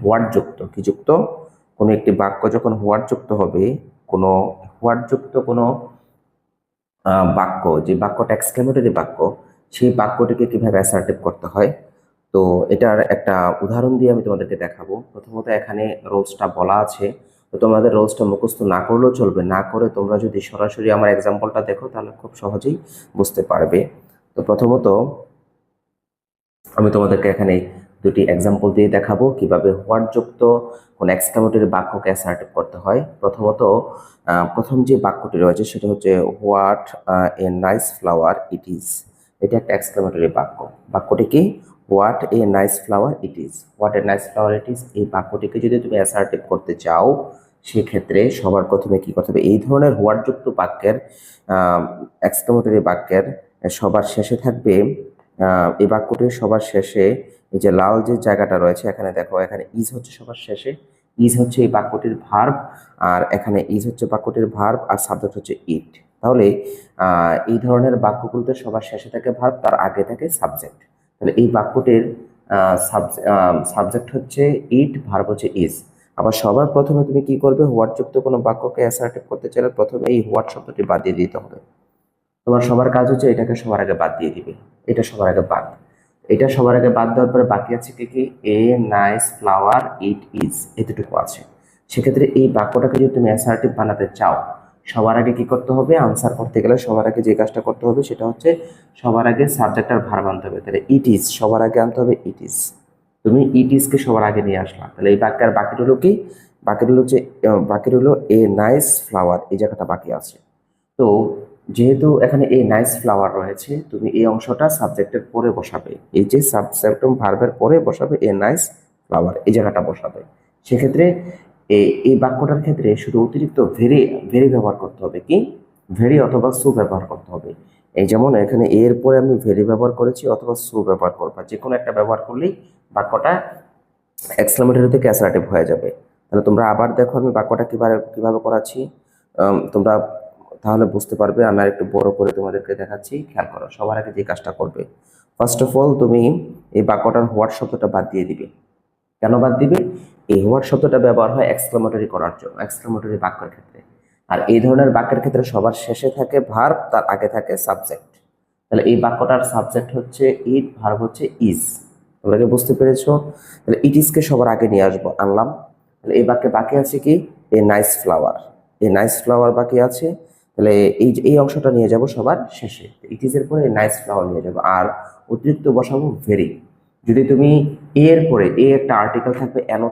What যুক্ত কি যুক্ত, কোনো একটি বাক্য যখন হোয়াট যুক্ত হবে, কোনো হোয়াট যুক্ত কোনো বাক্য, যে বাক্যটা এক্সক্লেমেটরি বাক্য, সেই বাক্যটিকে কিভাবে অ্যাসার্টিভ করতে হয়। তো এটার একটা উদাহরণ দিয়ে আমি তোমাদেরকে দেখাবো। প্রথমত এখানে রোলসটা বলা আছে, তো তোমাদের রোলসটা মুখস্থ না করলেও চলবে, না করে তোমরা যদি সরাসরি আমার এক্সাম্পলটা দেখো তাহলে খুব সহজেই বুঝতে পারবে। তো প্রথমত আমি তোমাদেরকে এখানে দুটি এক্সাম্পল দিয়ে দেখাবো কিভাবে হোয়াট যুক্ত কোন এক্সক্লেমেটরি বাক্যকে অ্যাসার্টিভ করতে হয়। প্রথমত প্রথম যে বাক্যটি রয়েছে সেটা হচ্ছে what a nice flower it is. এটা একটা এক্সক্লেমেটরি বাক্য। বাক্যটি কি? What a nice flower it is. What a nice flower it is, এই বাক্যটিকে যদি তুমি অ্যাসার্টিভ করতে চাও সেক্ষেত্রে সবার প্রথমে কি করতে হবে, এই ধরনের হোয়াট যুক্ত বাক্যের এক্সক্লেমেটরি বাক্যের সবার শেষে থাকবে, এই বাক্যটির সবার শেষে এই যে লাল যে জায়গাটা রয়েছে এখানে দেখো, এখানে ইজ হচ্ছে সবার শেষে। ইজ হচ্ছে এই বাক্যটির ভার্ব, আর এখানে ইজ হচ্ছে বাক্যটির ভার্ব, আর সাবজেক্ট হচ্ছে ইট। তাহলে এই ধরনের বাক্যগুলোতে সবার শেষে থাকে ভার্ব, তার আগে থাকে সাবজেক্ট। তাহলে এই বাক্যটির সাবজেক্ট হচ্ছে ইট, ভার্ব হচ্ছে ইজ। আবার সবার প্রথমে তুমি কি করবে, হোয়াট যুক্ত কোনো বাক্যকে অ্যাসার্টিভ করতে চাইলে প্রথমে এই হোয়াট শব্দটি বাদ দিয়ে দিতে হবে। তোমার সবার কাজ হচ্ছে এটাকে সবার আগে বাদ দিয়ে দিবে, এটা সবার আগে বাদ। এটা সবার আগে বাদ দেওয়ার পরে বাকি আছে কি কি, a nice flower it is, এতটুকু আছে। সেক্ষেত্রে এই বাক্যটাকে যদি তুমি অ্যাসার্টিভ বানাতে চাও, সবার আগে কি করতে হবে, আনসার করতে গেলে সবার আগে যে কাজটা করতে হবে সেটা হচ্ছে সবার আগে সাবজেক্ট আর ভার্ব আনতে হবে। তাহলে ইট ইজ সবার আগে আনতে হবে, ইট ইজ। তুমি ইট ইজকে সবার আগে নিয়ে আসলা, তাহলে এই বাক্যের বাকিটা হলো কি, বাকিটা হলো যে বাকিটা হলো এ নাইস ফ্লাওয়ার, এই জায়গাটা বাকি আছে। তো যেহেতু এখানে এই নাইস ফ্লাওয়ার রয়েছে, তুমি এই অংশটা সাবজেক্টের পরে বসাবে, এই যে সাবজেক্ট ভার্বের পরে বসাবে এ নাইস ফ্লাওয়ার, এই জায়গাটা বসাবে। সেক্ষেত্রে এই বাক্যটার ক্ষেত্রে শুধু অতিরিক্ত ভেরি ভেরি ব্যবহার করতে হবে, কি ভেরি অথবা সু ব্যবহার করতে হবে। এই যেমন এখানে এর পরে আমি ভেরি ব্যবহার করেছি অথবা সু ব্যবহার করবো, যে কোনো একটা ব্যবহার করলেই বাক্যটা এক্সক্লেমেটরি থেকে অ্যাসার্টিভ হয়ে যাবে। তাহলে তোমরা আবার দেখো আমি বাক্যটা কিভাবে কিভাবে করাচ্ছি, তোমরা তাহলে বুঝতে পারবে। আমি আর একটু বড় করে তোমাদেরকে দেখাচ্ছি, খেয়াল করো। সবার আগে যে কাজটা করবে, ফার্স্ট অফ অল তুমি এই বাক্যটার হোয়াট শব্দটা বাদ দিয়ে দিবে। কেন বাদ দিবে? এই হোয়াট শব্দটা ব্যবহার হয় এক্সক্লেমেটরি করার জন্য, এক্সক্লেমেটরি বাক্যের ক্ষেত্রে। আর এই ধরনের বাক্যের ক্ষেত্রে সবার শেষে থাকে ভার্ব, তার আগে থাকে সাবজেক্ট। তাহলে এই বাক্যটার সাবজেক্ট হচ্ছে ইট, ভার্ব হচ্ছে ইজ। তোমরা কি বুঝতে পেরেছো? তাহলে ইট ইজকে সবার আগে নিয়ে আসবো, আনলাম। তাহলে এই বাক্যে বাকি আছে কি, a nice flower, a nice flower বাকি আছে। তাহলে এই অংশটা নিয়ে যাব সবার শেষে, ইট ইজ এর পরে নাইস ফ্লাওয়ার নিয়ে যাব, আর অতিরিক্ত বসাবো ভেরি। যদি তুমি এর পরে এ একটা আর্টিকেল থাকবে, এন